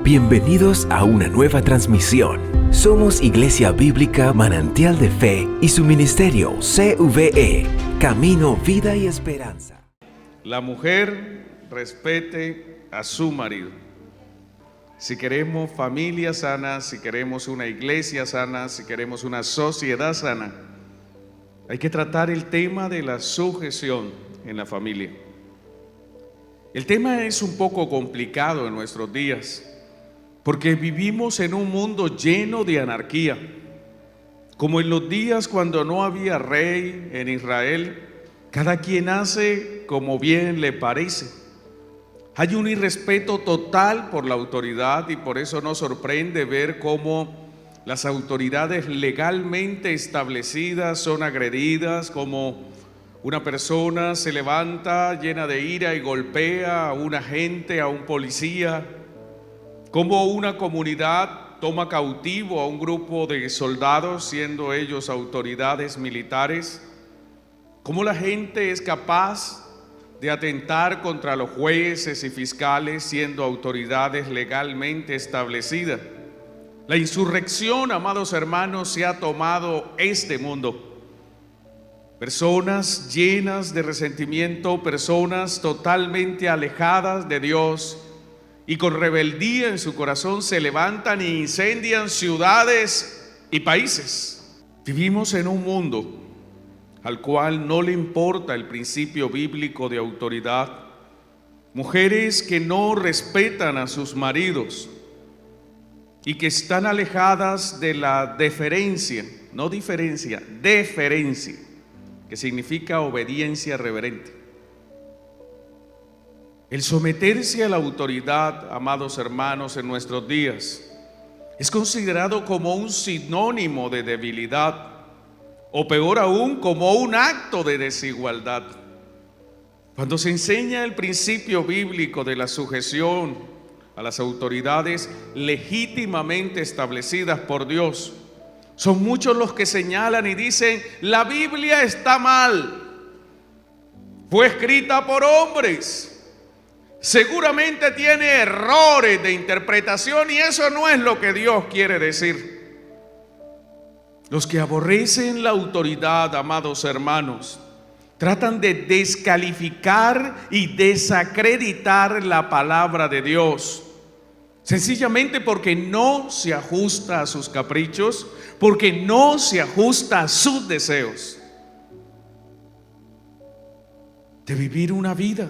Bienvenidos a una nueva transmisión. Somos Iglesia Bíblica Manantial de Fe y su ministerio CVE, Camino, Vida y Esperanza. La mujer respete a su marido. Si queremos familias sanas, si queremos una iglesia sana, si queremos una sociedad sana, hay que tratar el tema de la sujeción en la familia. El tema es un poco complicado en nuestros días, porque vivimos en un mundo lleno de anarquía, como en los días cuando no había rey en Israel. Cada quien hace como bien le parece. Hay un irrespeto total por la autoridad y por eso nos sorprende ver cómo las autoridades legalmente establecidas son agredidas, como una persona se levanta llena de ira y golpea a un agente, a un policía, como una comunidad toma cautivo a un grupo de soldados, siendo ellos autoridades militares, cómo la gente es capaz de atentar contra los jueces y fiscales, siendo autoridades legalmente establecidas. La insurrección, amados hermanos, se ha tomado este mundo. Personas llenas de resentimiento, personas totalmente alejadas de Dios y con rebeldía en su corazón se levantan e incendian ciudades y países. Vivimos en un mundo al cual no le importa el principio bíblico de autoridad. Mujeres que no respetan a sus maridos y que están alejadas de la deferencia, no diferencia, deferencia, que significa obediencia reverente. El someterse a la autoridad, amados hermanos, en nuestros días, es considerado como un sinónimo de debilidad, o peor aún, como un acto de desigualdad. Cuando se enseña el principio bíblico de la sujeción a las autoridades legítimamente establecidas por Dios, son muchos los que señalan y dicen: la Biblia está mal, fue escrita por hombres, seguramente tiene errores de interpretación y eso no es lo que Dios quiere decir. Los que aborrecen la autoridad, amados hermanos, tratan de descalificar y desacreditar la palabra de Dios, sencillamente porque no se ajusta a sus caprichos, porque no se ajusta a sus deseos de vivir una vida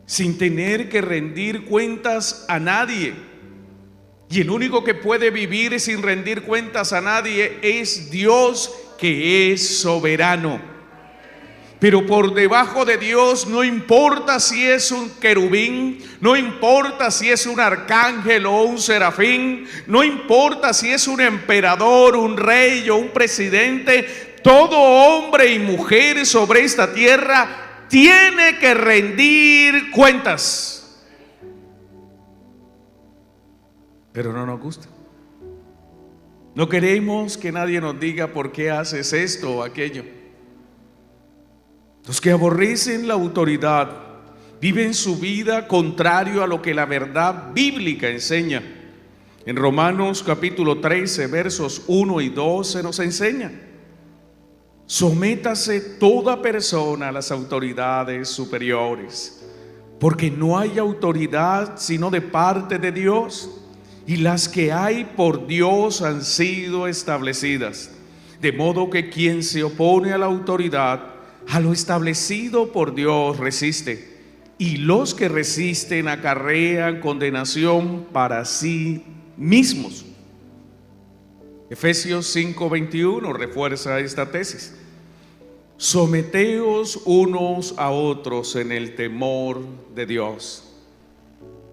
sin tener que rendir cuentas a nadie. Y el único que puede vivir sin rendir cuentas a nadie es Dios, que es soberano. Pero por debajo de Dios, no importa si es un querubín, no importa si es un arcángel o un serafín, no importa si es un emperador, un rey o un presidente, todo hombre y mujer sobre esta tierra tiene que rendir cuentas. Pero no nos gusta. No queremos que nadie nos diga por qué haces esto o aquello. Los que aborrecen la autoridad viven su vida contrario a lo que la verdad bíblica enseña. En Romanos capítulo 13, versos 1 y 2 se nos enseña: sométase toda persona a las autoridades superiores, porque no hay autoridad sino de parte de Dios, y las que hay por Dios han sido establecidas. De modo que quien se opone a la autoridad, a lo establecido por Dios resiste, y los que resisten acarrean condenación para sí mismos. Efesios 5:21 refuerza esta tesis: someteos unos a otros en el temor de Dios.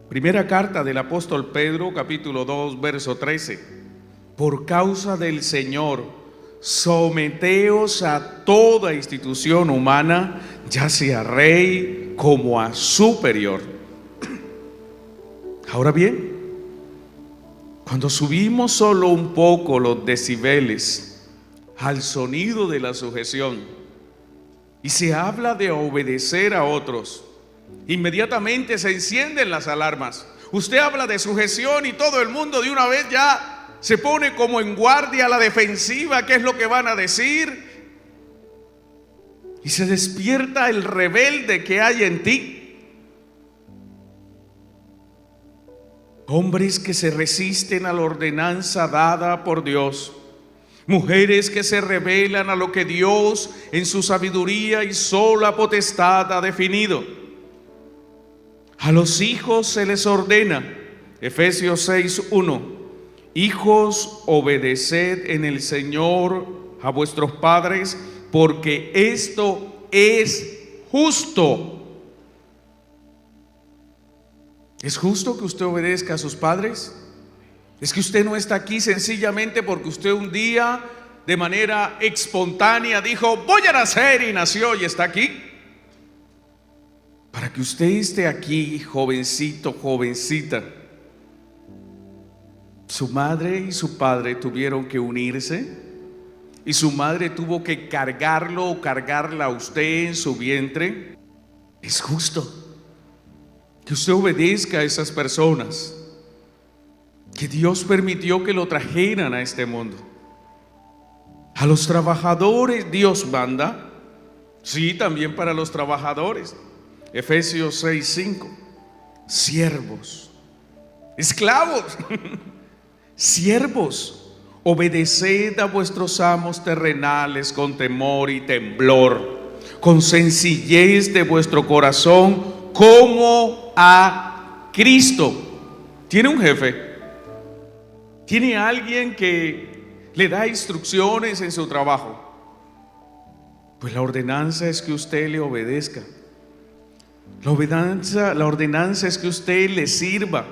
Primera carta del apóstol Pedro, capítulo 2, verso 13: por causa del Señor, someteos a toda institución humana, ya sea rey como a superior. Ahora bien, cuando subimos solo un poco los decibeles al sonido de la sujeción y se habla de obedecer a otros, inmediatamente se encienden las alarmas, Usted habla de sujeción y todo el mundo de una vez ya se pone como en guardia a la defensiva, ¿qué es lo que van a decir? Y se despierta el rebelde que hay en ti. Hombres que se resisten a la ordenanza dada por Dios. Mujeres que se rebelan a lo que Dios en su sabiduría y sola potestad ha definido. A los hijos se les ordena, Efesios 6:1, hijos, obedeced en el Señor a vuestros padres, porque esto es justo. ¿Es justo que usted obedezca a sus padres? Es que usted no está aquí sencillamente porque usted un día de manera espontánea dijo voy a nacer y nació y está aquí. Para que usted esté aquí, jovencito, jovencita, su madre y su padre tuvieron que unirse y su madre tuvo que cargarlo o cargarla a usted en su vientre. Es justo que usted obedezca a esas personas que Dios permitió que lo trajeran a este mundo. A los trabajadores Dios manda, sí, también para los trabajadores. Efesios 6:5, siervos, esclavos, siervos, obedeced a vuestros amos terrenales con temor y temblor, con sencillez de vuestro corazón, como a Cristo. ¿Tiene un jefe? ¿Tiene alguien que le da instrucciones en su trabajo? Pues la ordenanza es que usted le obedezca. La ordenanza es que usted le sirva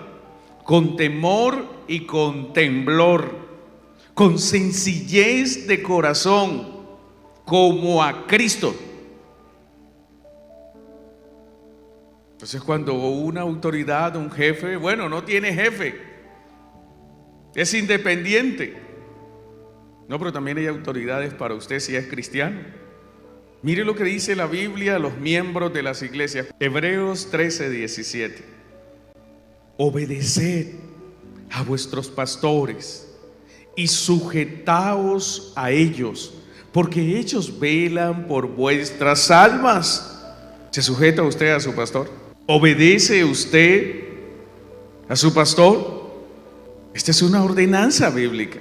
con temor y con temblor, con sencillez de corazón, como a Cristo. Entonces, cuando una autoridad, un jefe, bueno, no tiene jefe, es independiente. No, pero también hay autoridades para usted si es cristiano. Mire lo que dice la Biblia a los miembros de las iglesias. Hebreos 13:17. Obedeced a vuestros pastores y sujetaos a ellos, porque ellos velan por vuestras almas. ¿Se sujeta usted a su pastor? ¿Obedece usted a su pastor? Esta es una ordenanza bíblica.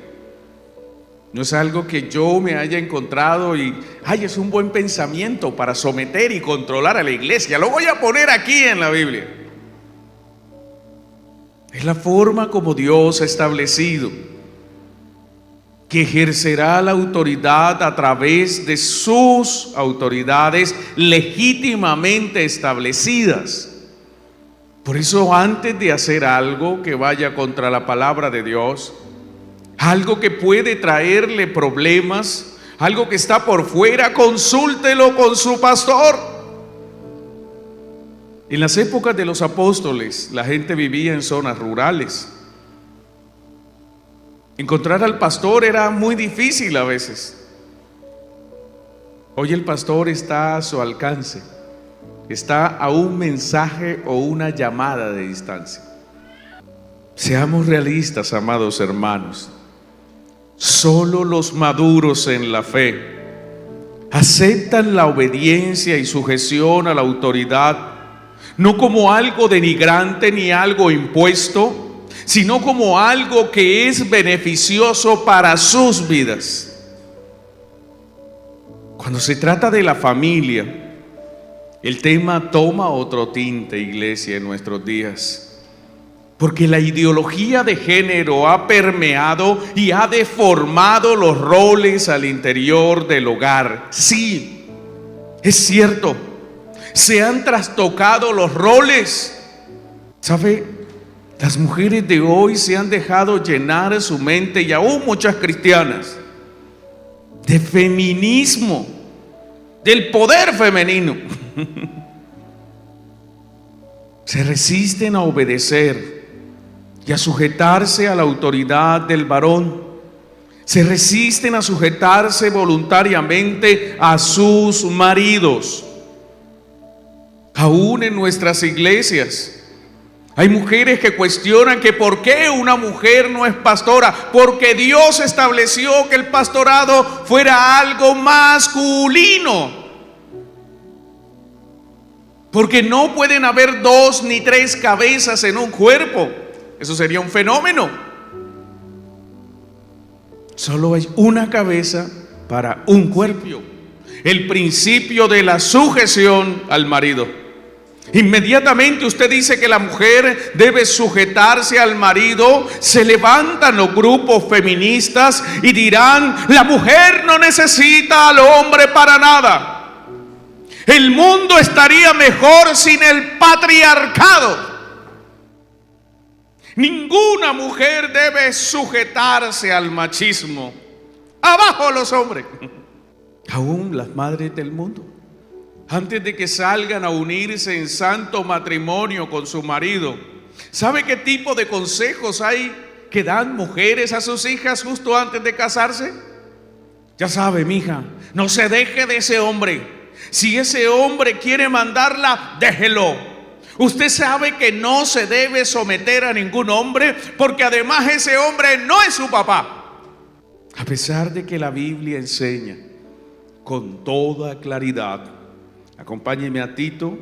No es algo que yo me haya encontrado y es un buen pensamiento para someter y controlar a la iglesia. Lo voy a poner aquí en la Biblia. Es la forma como Dios ha establecido que ejercerá la autoridad a través de sus autoridades legítimamente establecidas. Por eso, antes de hacer algo que vaya contra la palabra de Dios, algo que puede traerle problemas, algo que está por fuera, consúltelo con su pastor. En las épocas de los apóstoles, la gente vivía en zonas rurales. Encontrar al pastor era muy difícil a veces. Hoy el pastor está a su alcance, está a un mensaje o una llamada de distancia. Seamos realistas, amados hermanos. Solo los maduros en la fe aceptan la obediencia y sujeción a la autoridad, no como algo denigrante ni algo impuesto, sino como algo que es beneficioso para sus vidas. Cuando se trata de la familia, el tema toma otro tinte, iglesia, en nuestros días. Porque la ideología de género ha permeado y ha deformado los roles al interior del hogar. Sí, es cierto, se han trastocado los roles. ¿Sabe? Las mujeres de hoy se han dejado llenar su mente, y aún muchas cristianas, de feminismo, del poder femenino. Se resisten a obedecer y a sujetarse a la autoridad del varón. Se resisten a sujetarse voluntariamente a sus maridos. Aún en nuestras iglesias Hay mujeres que cuestionan que por qué una mujer no es pastora, porque Dios estableció que el pastorado fuera algo masculino. Porque no pueden haber 2 ni 3 cabezas en un cuerpo. Eso sería un fenómeno. Solo hay una cabeza para un cuerpo. El principio de la sujeción al marido. Inmediatamente usted dice que la mujer debe sujetarse al marido, se levantan los grupos feministas y dirán: la mujer no necesita al hombre para nada. El mundo estaría mejor sin el patriarcado. Ninguna mujer debe sujetarse al machismo. Abajo los hombres. Aún las madres del mundo, antes de que salgan a unirse en santo matrimonio con su marido, ¿sabe qué tipo de consejos hay que dan mujeres a sus hijas justo antes de casarse? Ya sabe, mija, no se deje de ese hombre. Si ese hombre quiere mandarla, déjelo. Usted sabe que no se debe someter a ningún hombre, porque además ese hombre no es su papá. A pesar de que la Biblia enseña con toda claridad. Acompáñenme a Tito,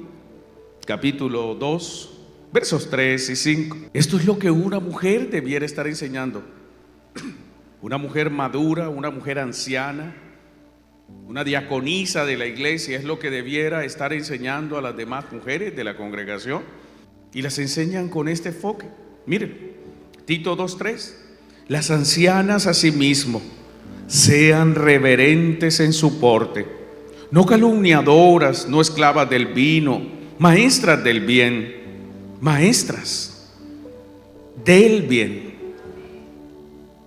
capítulo 2, versos 3 y 5. Esto es lo que una mujer debiera estar enseñando. Una mujer madura, una mujer anciana, una diaconisa de la iglesia es lo que debiera estar enseñando a las demás mujeres de la congregación. Y las enseñan con este enfoque. Miren, Tito 2:3. Las ancianas asimismo sean reverentes en su porte, no calumniadoras, no esclavas del vino, maestras del bien, maestras del bien,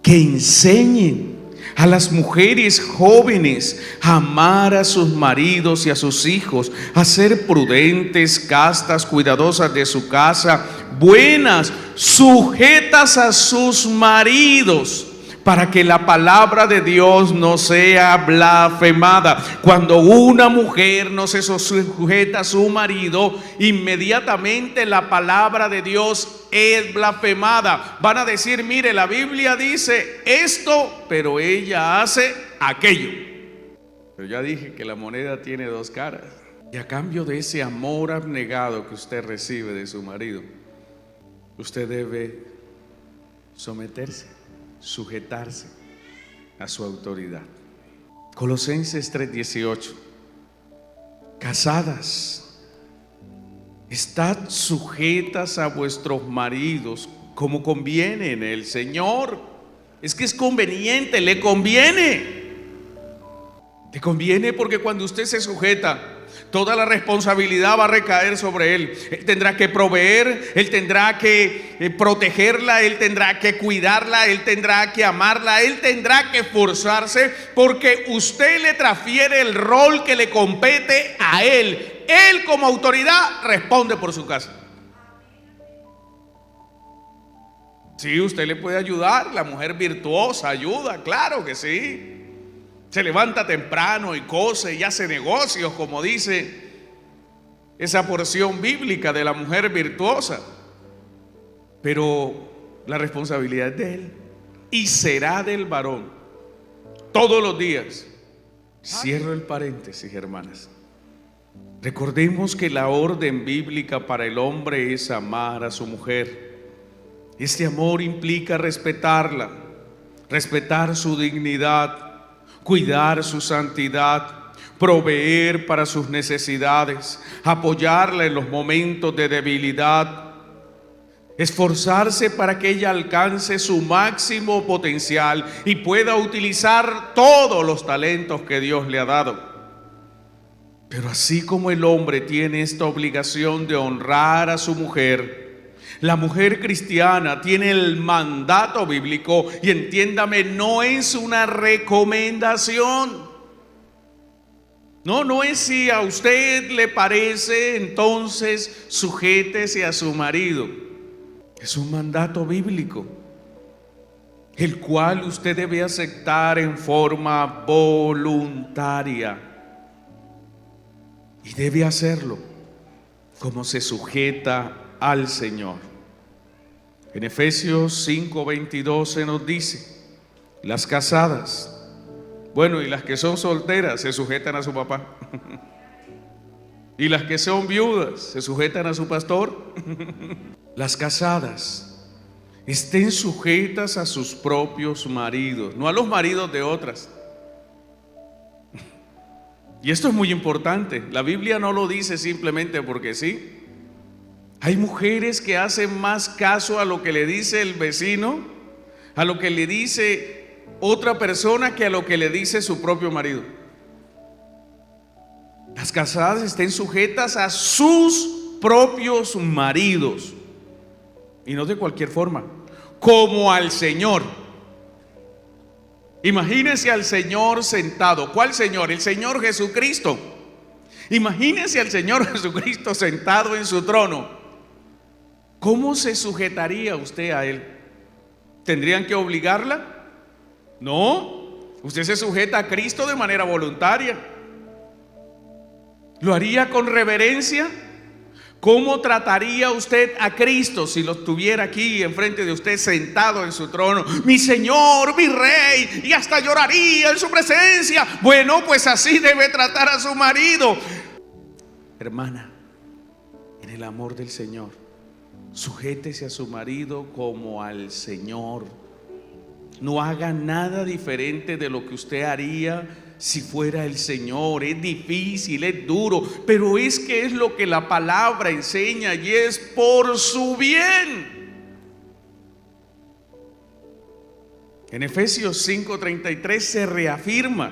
que enseñen a las mujeres jóvenes a amar a sus maridos y a sus hijos, a ser prudentes, castas, cuidadosas de su casa, buenas, sujetas a sus maridos, para que la palabra de Dios no sea blasfemada. Cuando una mujer no se sujeta a su marido, inmediatamente la palabra de Dios es blasfemada. Van a decir: mire, la Biblia dice esto, pero ella hace aquello. Pero ya dije que la moneda tiene 2 caras. Y a cambio de ese amor abnegado que usted recibe de su marido, usted debe someterse, sujetarse a su autoridad. Colosenses 3:18. Casadas, estad sujetas a vuestros maridos como conviene en el Señor. Es que es conveniente, le conviene. Le conviene porque cuando usted se sujeta, toda la responsabilidad va a recaer sobre él. Él tendrá que proveer, él tendrá que protegerla, él tendrá que cuidarla, él tendrá que amarla, él tendrá que esforzarse, porque usted le transfiere el rol que le compete a él. Él como autoridad responde por su casa. Sí, usted le puede ayudar, la mujer virtuosa ayuda, claro que sí. Se levanta temprano y cose y hace negocios, como dice esa porción bíblica de la mujer virtuosa. Pero la responsabilidad es de él y será del varón todos los días. Cierro el paréntesis, hermanas. Recordemos que la orden bíblica para el hombre es amar a su mujer. Este amor implica respetarla, respetar su dignidad, cuidar su santidad, proveer para sus necesidades, apoyarla en los momentos de debilidad, esforzarse para que ella alcance su máximo potencial y pueda utilizar todos los talentos que Dios le ha dado. Pero así como el hombre tiene esta obligación de honrar a su mujer, la mujer cristiana tiene el mandato bíblico, y entiéndame, no es una recomendación. No es si a usted le parece, entonces sujétese a su marido. Es un mandato bíblico, el cual usted debe aceptar en forma voluntaria. Y debe hacerlo como se sujeta al Señor. En Efesios 5:22 se nos dice: las casadas, bueno, y las que son solteras se sujetan a su papá. Y las que son viudas se sujetan a su pastor. Las casadas estén sujetas a sus propios maridos, no a los maridos de otras. Y esto es muy importante. La Biblia no lo dice simplemente porque sí. Hay mujeres que hacen más caso a lo que le dice el vecino, a lo que le dice otra persona, que a lo que le dice su propio marido. Las casadas estén sujetas a sus propios maridos, y no de cualquier forma, como al Señor. Imagínense al Señor sentado. ¿Cuál Señor? El Señor Jesucristo. Imagínense al Señor Jesucristo sentado en su trono. ¿Cómo se sujetaría usted a Él? ¿Tendrían que obligarla? No, usted se sujeta a Cristo de manera voluntaria. ¿Lo haría con reverencia? ¿Cómo trataría usted a Cristo si lo tuviera aquí enfrente de usted sentado en su trono? Mi Señor, mi Rey, y hasta lloraría en su presencia. Bueno, pues así debe tratar a su marido. Hermana, en el amor del Señor, sujétese a su marido como al Señor. No haga nada diferente de lo que usted haría si fuera el Señor. Es difícil, es duro, pero es que es lo que la palabra enseña y es por su bien. En Efesios 5:33 se reafirma: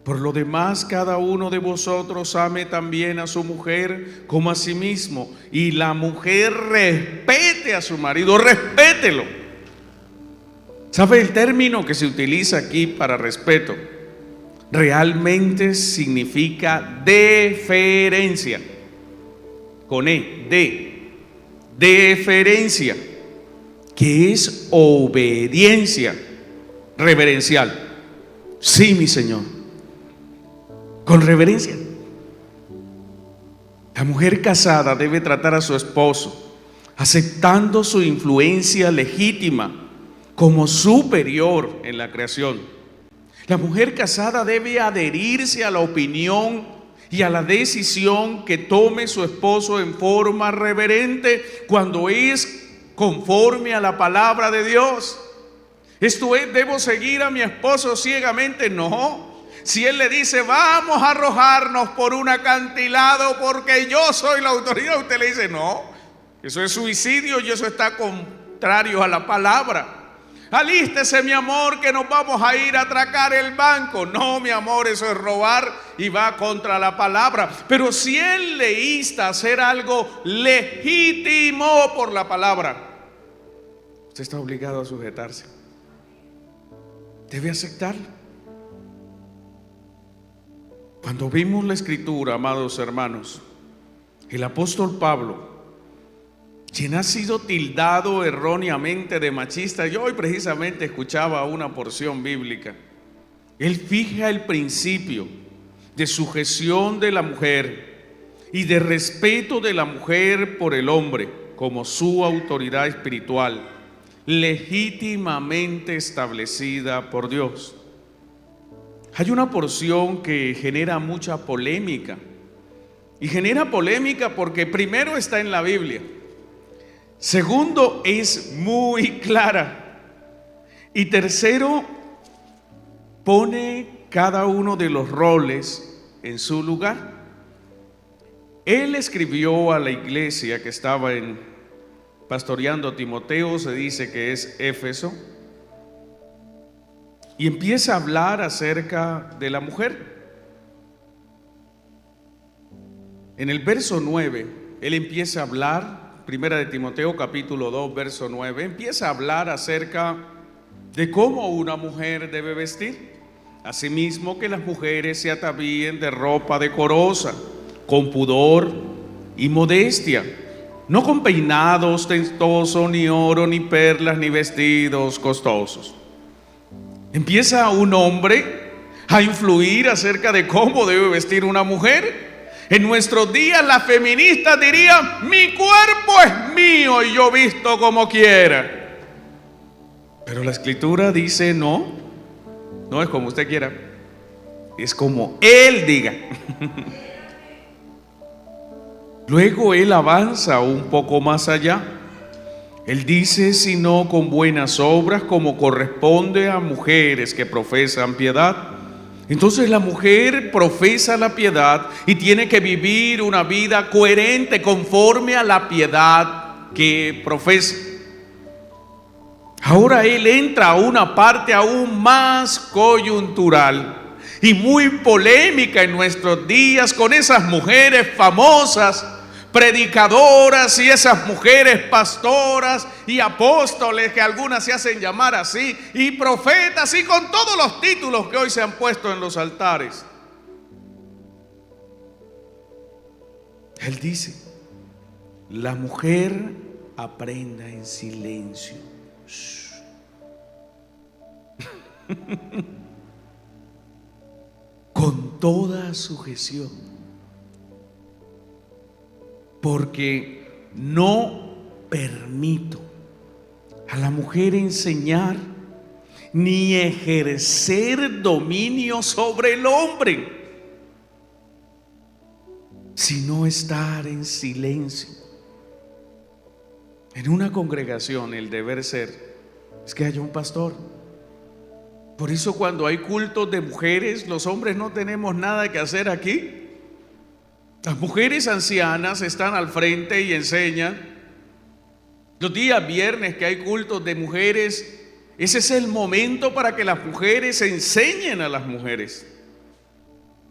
por lo demás, cada uno de vosotros ame también a su mujer como a sí mismo, y la mujer respete a su marido, respételo. ¿Sabe el término que se utiliza aquí para respeto? Realmente significa deferencia, con deferencia, que es obediencia reverencial. Sí, mi Señor, con reverencia. La mujer casada debe tratar a su esposo aceptando su influencia legítima como superior en la creación. La mujer casada debe adherirse a la opinión y a la decisión que tome su esposo en forma reverente cuando es conforme a la palabra de Dios. Esto es, ¿debo seguir a mi esposo ciegamente? No. Si él le dice: vamos a arrojarnos por un acantilado porque yo soy la autoridad, usted le dice: no, eso es suicidio y eso está contrario a la palabra. Alístese, mi amor, que nos vamos a ir a atracar el banco. No, mi amor, eso es robar y va contra la palabra. Pero si él le insta a hacer algo legítimo por la palabra, usted está obligado a sujetarse. Debe aceptarlo. Cuando vimos la escritura, amados hermanos, el apóstol Pablo, quien ha sido tildado erróneamente de machista, yo hoy precisamente escuchaba una porción bíblica. Él fija el principio de sujeción de la mujer y de respeto de la mujer por el hombre como su autoridad espiritual, legítimamente establecida por Dios. Hay una porción que genera mucha polémica, y genera polémica porque primero está en la Biblia. Segundo, es muy clara. Y tercero, pone cada uno de los roles en su lugar. Él escribió a la iglesia que estaba pastoreando Timoteo, se dice que es Éfeso, y empieza a hablar acerca de la mujer. En el verso 9, él empieza a hablar. Primera de Timoteo capítulo 2 verso 9, empieza a hablar acerca de cómo una mujer debe vestir. Asimismo, que las mujeres se atavíen de ropa decorosa, con pudor y modestia, no con peinado ostentoso, ni oro, ni perlas, ni vestidos costosos. Empieza un hombre a influir acerca de cómo debe vestir una mujer. En nuestros días las feministas dirían: mi cuerpo es mío y yo visto como quiera. Pero la Escritura dice: no es como usted quiera, es como Él diga. Luego Él avanza un poco más allá. Él dice: sino con buenas obras, como corresponde a mujeres que profesan piedad. Entonces la mujer profesa la piedad y tiene que vivir una vida coherente conforme a la piedad que profesa. Ahora Él entra a una parte aún más coyuntural y muy polémica en nuestros días, con esas mujeres famosas, predicadoras, y esas mujeres pastoras y apóstoles, que algunas se hacen llamar así, y profetas, y con todos los títulos que hoy se han puesto en los altares. Él dice: la mujer aprenda en silencio. Con toda sujeción, porque no permito a la mujer enseñar ni ejercer dominio sobre el hombre, sino estar en silencio. En una congregación el deber ser es que haya un pastor. Por eso cuando hay cultos de mujeres, los hombres no tenemos nada que hacer aquí. Las mujeres ancianas están al frente y enseñan. Los días viernes que hay cultos de mujeres, ese es el momento para que las mujeres enseñen a las mujeres.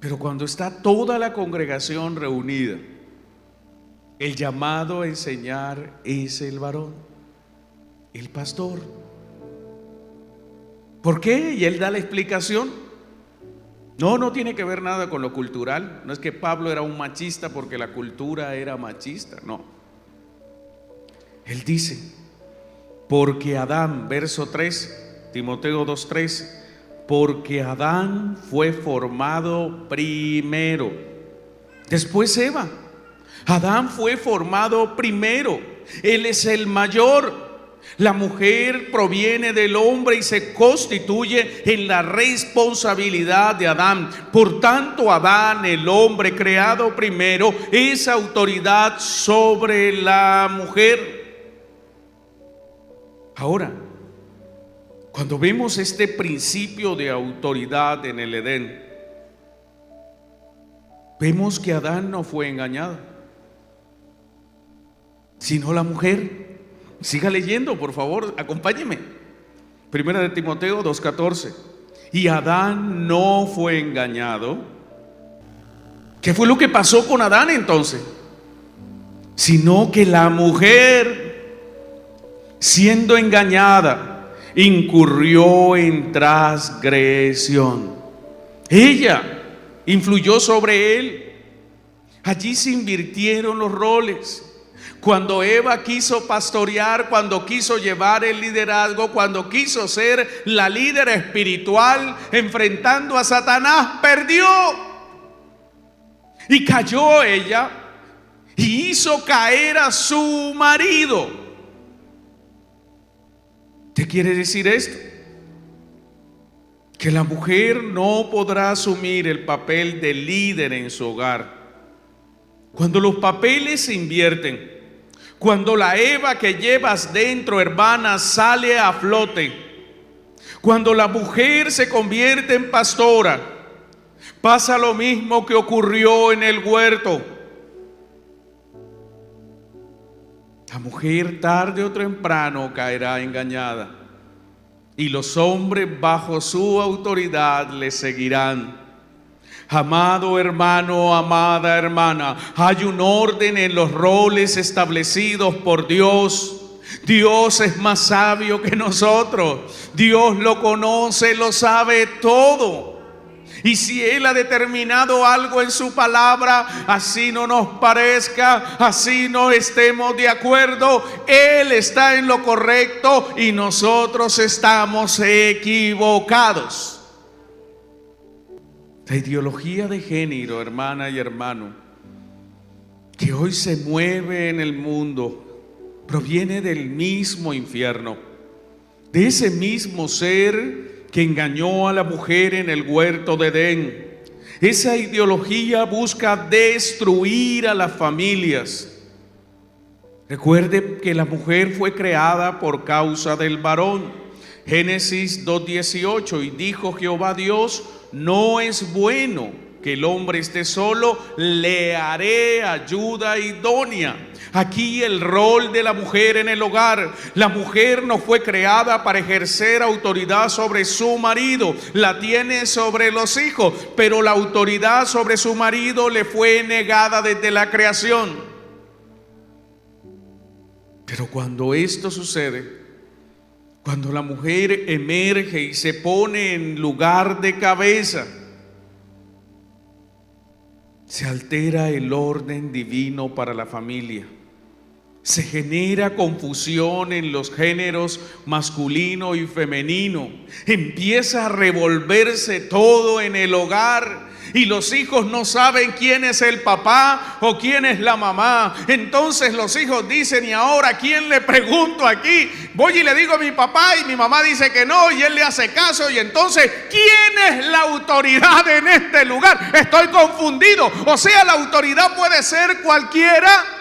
Pero cuando está toda la congregación reunida, el llamado a enseñar es el varón, el pastor. ¿Por qué? Y él da la explicación. No tiene que ver nada con lo cultural. No es que Pablo era un machista porque la cultura era machista, no. Él dice: porque Adán, verso 3, Timoteo 2:3, porque Adán fue formado primero, después Eva. Adán fue formado primero, él es el mayor. La mujer proviene del hombre y se constituye en la responsabilidad de Adán. Por tanto, Adán, el hombre creado primero, es autoridad sobre la mujer. Ahora, cuando vemos este principio de autoridad en el Edén, vemos que Adán no fue engañado, sino la mujer. Siga leyendo, por favor, acompáñeme. Primera de Timoteo 2:14. Y Adán no fue engañado. ¿Qué fue lo que pasó con Adán entonces? Sino que la mujer, siendo engañada, incurrió en transgresión. Ella influyó sobre él. Allí se invirtieron los roles. Cuando Eva quiso pastorear, cuando quiso llevar el liderazgo, cuando quiso ser la líder espiritual enfrentando a Satanás, perdió. Y cayó ella y hizo caer a su marido. ¿Qué quiere decir esto? Que la mujer no podrá asumir el papel de líder en su hogar. Cuando los papeles se invierten, cuando la Eva que llevas dentro, hermana, sale a flote, cuando la mujer se convierte en pastora, pasa lo mismo que ocurrió en el huerto. La mujer tarde o temprano caerá engañada y los hombres bajo su autoridad le seguirán. Amado hermano, amada hermana, hay un orden en los roles establecidos por Dios. Dios es más sabio que nosotros. Dios lo conoce, lo sabe todo. Y si Él ha determinado algo en su palabra, así no nos parezca, así no estemos de acuerdo, Él está en lo correcto y nosotros estamos equivocados. La ideología de género, hermana y hermano, que hoy se mueve en el mundo proviene del mismo infierno, de ese mismo ser que engañó a la mujer en el huerto de Edén. Esa ideología busca destruir a las familias. Recuerde que la mujer fue creada por causa del varón. Génesis 2:18, y dijo Jehová Dios: no es bueno que el hombre esté solo, le haré ayuda idónea. Aquí el rol de la mujer en el hogar. La mujer no fue creada para ejercer autoridad sobre su marido, la tiene sobre los hijos, pero la autoridad sobre su marido le fue negada desde la creación. Pero cuando esto sucede, cuando la mujer emerge y se pone en lugar de cabeza, se altera el orden divino para la familia. Se genera confusión en los géneros masculino y femenino. Empieza a revolverse todo en el hogar y los hijos no saben quién es el papá o quién es la mamá. Entonces los hijos dicen: ¿y ahora quién le pregunto aquí? Voy y le digo a mi papá y mi mamá dice que no y él le hace caso. Y entonces, ¿quién es la autoridad en este lugar? Estoy confundido. O sea, la autoridad puede ser cualquiera.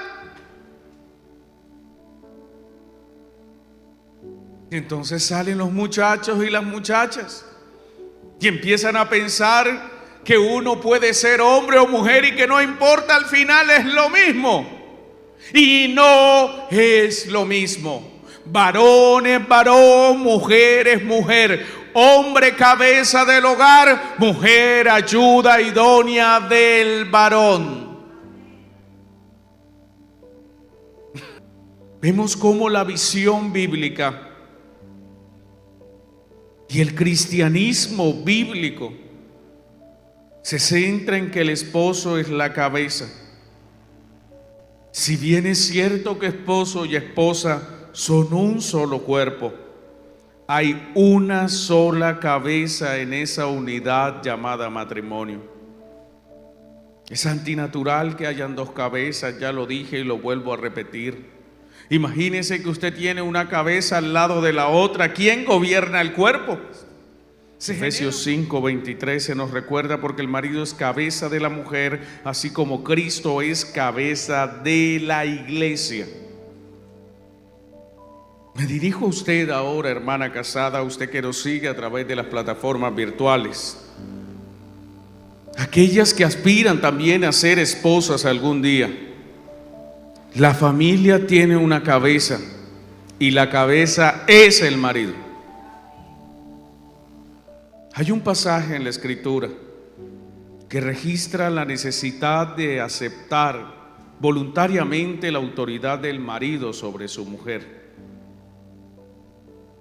Entonces salen los muchachos y las muchachas y empiezan a pensar que uno puede ser hombre o mujer y que no importa, al final es lo mismo. Y no es lo mismo. Varón es varón, mujer es mujer. Hombre, cabeza del hogar; mujer, ayuda idónea del varón. Vemos cómo la visión bíblica y el cristianismo bíblico se centra en que el esposo es la cabeza. Si bien es cierto que esposo y esposa son un solo cuerpo, hay una sola cabeza en esa unidad llamada matrimonio. Es antinatural que hayan dos cabezas, ya lo dije y lo vuelvo a repetir. Imagínese que usted tiene una cabeza al lado de la otra. ¿Quién gobierna el cuerpo? Efesios 5:23 se nos recuerda: porque el marido es cabeza de la mujer, así como Cristo es cabeza de la iglesia. Me dirijo a usted ahora, hermana casada, usted que nos sigue a través de las plataformas virtuales, aquellas que aspiran también a ser esposas algún día. La familia tiene una cabeza y la cabeza es el marido. Hay un pasaje en la Escritura que registra la necesidad de aceptar voluntariamente la autoridad del marido sobre su mujer.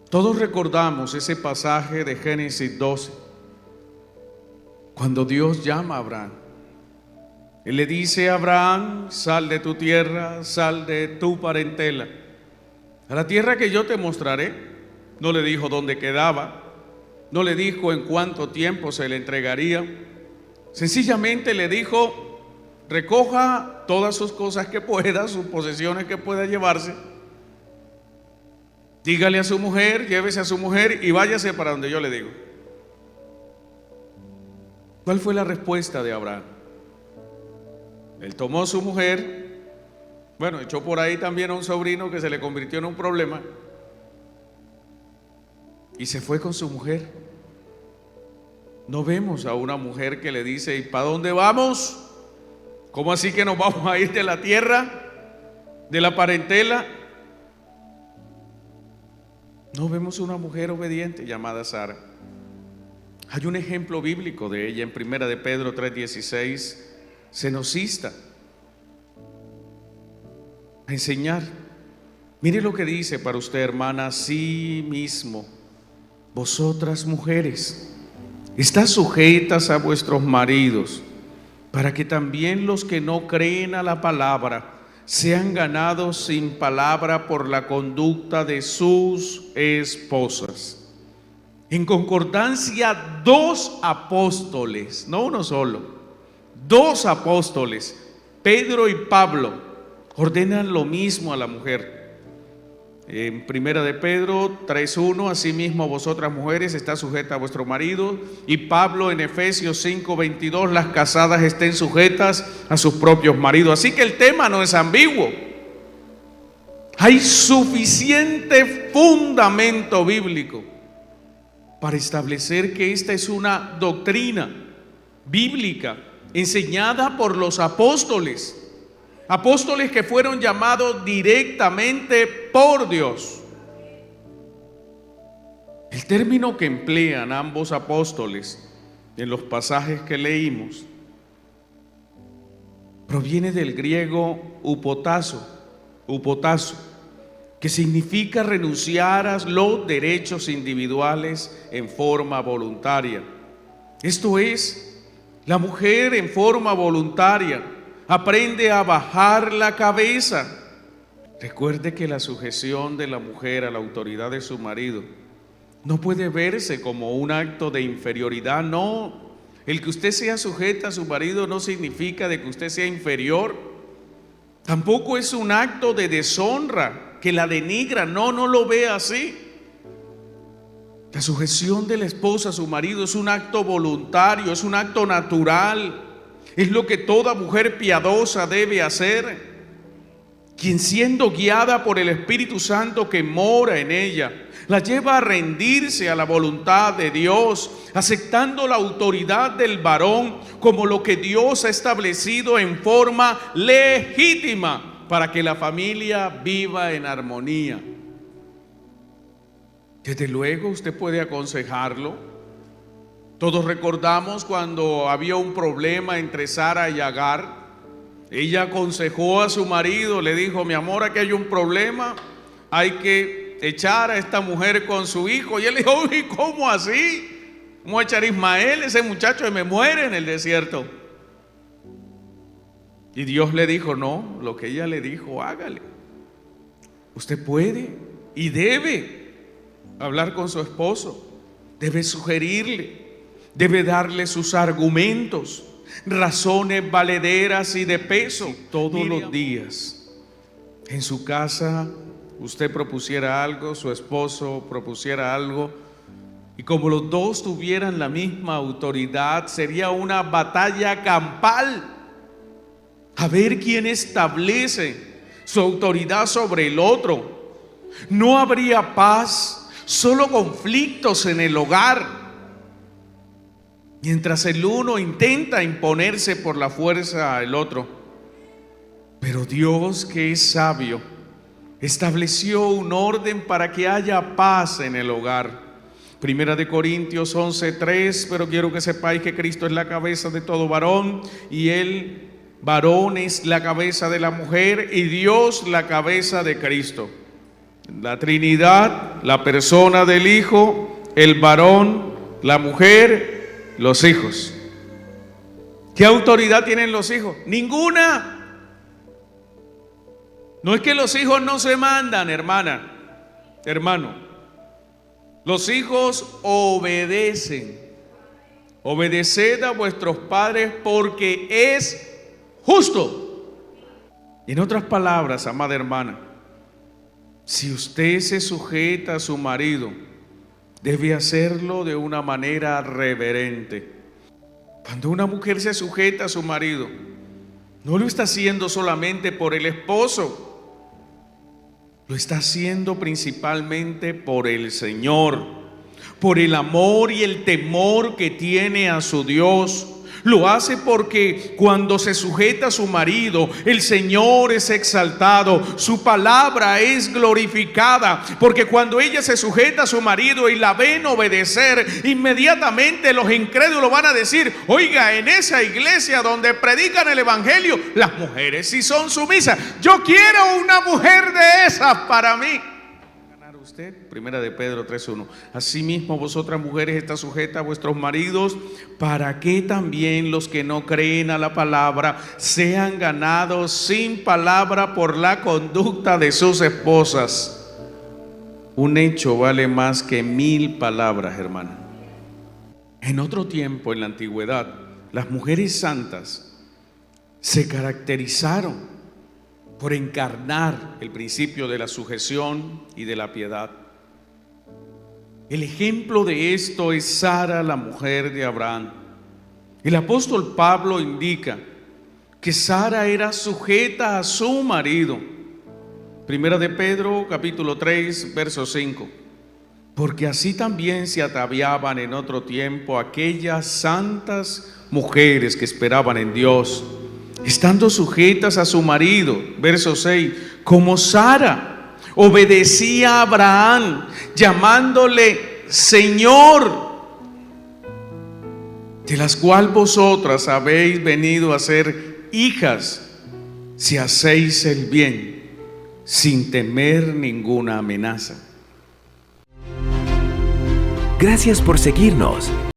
Todos recordamos ese pasaje de Génesis 12, cuando Dios llama a Abraham. Él le dice a Abraham: sal de tu tierra, sal de tu parentela, a la tierra que yo te mostraré. No le dijo dónde quedaba, no le dijo en cuánto tiempo se le entregaría. Sencillamente le dijo: recoja todas sus cosas que pueda, sus posesiones que pueda llevarse, dígale a su mujer, llévese a su mujer y váyase para donde yo le digo. ¿Cuál fue la respuesta de Abraham? Él tomó a su mujer, echó por ahí también a un sobrino que se le convirtió en un problema, y se fue con su mujer. No vemos a una mujer que le dice: ¿y para dónde vamos? ¿Cómo así que nos vamos a ir de la tierra, de la parentela? No vemos una mujer obediente llamada Sara. Hay un ejemplo bíblico de ella en 1 de Pedro 3:16. Se nos insta a enseñar. Mire lo que dice para usted, hermana: así mismo, vosotras mujeres, estad sujetas a vuestros maridos, para que también los que no creen a la palabra sean ganados sin palabra por la conducta de sus esposas. En concordancia, dos apóstoles, no uno solo, dos apóstoles Pedro y Pablo ordenan lo mismo a la mujer. En Primera de Pedro 3:1, asimismo vosotras mujeres está sujeta a vuestro marido. Y Pablo en Efesios 5:22, las casadas estén sujetas a sus propios maridos. Así que el tema no es ambiguo. Hay suficiente fundamento bíblico para establecer que esta es una doctrina bíblica enseñada por los apóstoles. Apóstoles que fueron llamados directamente por Dios. El término que emplean ambos apóstoles en los pasajes que leímos proviene del griego upotazo, que significa renunciar a los derechos individuales en forma voluntaria. Esto es, la mujer en forma voluntaria aprende a bajar la cabeza. Recuerde que la sujeción de la mujer a la autoridad de su marido no puede verse como un acto de inferioridad. No, el que usted sea sujeta a su marido no significa de que usted sea inferior. Tampoco es un acto de deshonra que la denigra. No lo ve así. La sujeción de la esposa a su marido es un acto voluntario, es un acto natural. Es lo que toda mujer piadosa debe hacer, quien siendo guiada por el Espíritu Santo que mora en ella, la lleva a rendirse a la voluntad de Dios, aceptando la autoridad del varón como lo que Dios ha establecido en forma legítima para que la familia viva en armonía. Desde luego usted puede aconsejarlo. Todos recordamos cuando había un problema entre Sara y Agar. Ella aconsejó a su marido, le dijo: mi amor, aquí hay un problema, hay que echar a esta mujer con su hijo. Y él dijo: uy, ¿cómo así? ¿Cómo echar a Ismael, ese muchacho que me muere en el desierto? Y Dios le dijo: no, lo que ella le dijo, hágale. Usted puede y debe hablar con su esposo, debe sugerirle, debe darle sus argumentos, razones valederas y de peso. Todos los días en su casa usted propusiera algo, su esposo propusiera algo, y como los dos tuvieran la misma autoridad, sería una batalla campal a ver quién establece su autoridad sobre el otro. No habría paz, solo conflictos en el hogar, mientras el uno intenta imponerse por la fuerza al otro. Pero Dios, que es sabio, estableció un orden para que haya paz en el hogar. Primera de Corintios 11:3, pero quiero que sepáis que Cristo es la cabeza de todo varón, y el varón es la cabeza de la mujer, y Dios la cabeza de Cristo. La Trinidad, la persona del Hijo, el varón, la mujer, los hijos. ¿Qué autoridad tienen los hijos? Ninguna. No es que los hijos no se mandan, hermano. Los hijos obedecen. Obedeced a vuestros padres porque es justo. Y en otras palabras, amada hermana, si usted se sujeta a su marido, debe hacerlo de una manera reverente. Cuando una mujer se sujeta a su marido, no lo está haciendo solamente por el esposo, lo está haciendo principalmente por el Señor, por el amor y el temor que tiene a su Dios. Lo hace porque cuando se sujeta a su marido, el Señor es exaltado, su palabra es glorificada. Porque cuando ella se sujeta a su marido y la ven obedecer, inmediatamente los incrédulos van a decir: oiga, en esa iglesia donde predican el evangelio, las mujeres sí son sumisas. Yo quiero una mujer de esas para mí. Primera de Pedro 3:1. Asimismo vosotras mujeres está sujeta a vuestros maridos, para que también los que no creen a la palabra sean ganados sin palabra por la conducta de sus esposas. Un hecho vale más que 1000 palabras, hermana. En otro tiempo, en la antigüedad, las mujeres santas se caracterizaron por encarnar el principio de la sujeción y de la piedad. El ejemplo de esto es Sara, la mujer de Abraham. El apóstol Pablo indica que Sara era sujeta a su marido. Primera de Pedro, capítulo 3, verso 5. Porque así también se ataviaban en otro tiempo aquellas santas mujeres que esperaban en Dios, estando sujetas a su marido. Verso 6. Como Sara obedecía a Abraham, llamándole Señor, de las cuales vosotras habéis venido a ser hijas, si hacéis el bien, sin temer ninguna amenaza. Gracias por seguirnos.